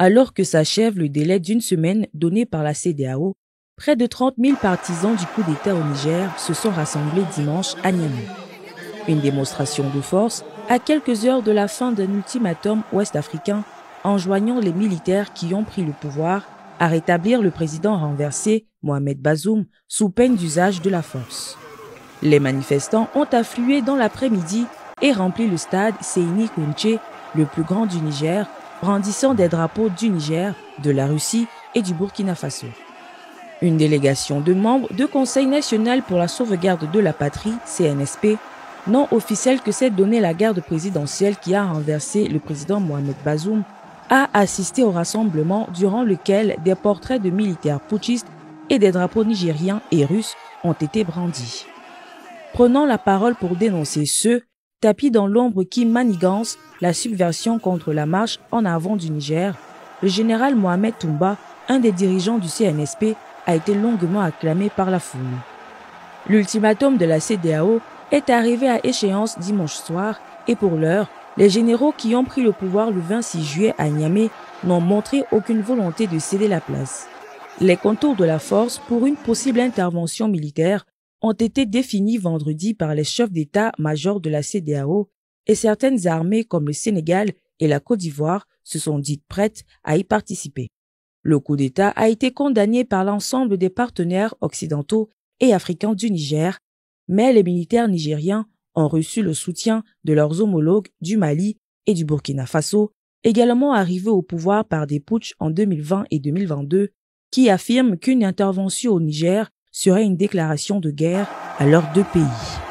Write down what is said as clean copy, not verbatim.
Alors que s'achève le délai d'une semaine donné par la CEDEAO, près de 30 000 partisans du coup d'État au Niger se sont rassemblés dimanche à Niamey. Une démonstration de force à quelques heures de la fin d'un ultimatum ouest-africain enjoignant les militaires qui ont pris le pouvoir à rétablir le président renversé, Mohamed Bazoum, sous peine d'usage de la force. Les manifestants ont afflué dans l'après-midi et rempli le stade Seyni Kounché, le plus grand du Niger, brandissant des drapeaux du Niger, de la Russie et du Burkina Faso. Une délégation de membres du Conseil national pour la sauvegarde de la patrie, CNSP, non officiel que s'est donné la garde présidentielle qui a renversé le président Mohamed Bazoum, a assisté au rassemblement durant lequel des portraits de militaires putschistes et des drapeaux nigériens et russes ont été brandis. Prenant la parole pour dénoncer ceux tapis dans l'ombre qui manigancent la subversion contre la marche en avant du Niger, le général Mohamed Toumba, un des dirigeants du CNSP, a été longuement acclamé par la foule. L'ultimatum de la CEDEAO est arrivé à échéance dimanche soir et pour l'heure, les généraux qui ont pris le pouvoir le 26 juillet à Niamey n'ont montré aucune volonté de céder la place. Les contours de la force pour une possible intervention militaire ont été définis vendredi par les chefs d'état-major de la CEDEAO et certaines armées comme le Sénégal et la Côte d'Ivoire se sont dites prêtes à y participer. Le coup d'État a été condamné par l'ensemble des partenaires occidentaux et africains du Niger, mais les militaires nigériens ont reçu le soutien de leurs homologues du Mali et du Burkina Faso, également arrivés au pouvoir par des putschs en 2020 et 2022, qui affirment qu'une intervention au Niger serait une déclaration de guerre à leurs deux pays.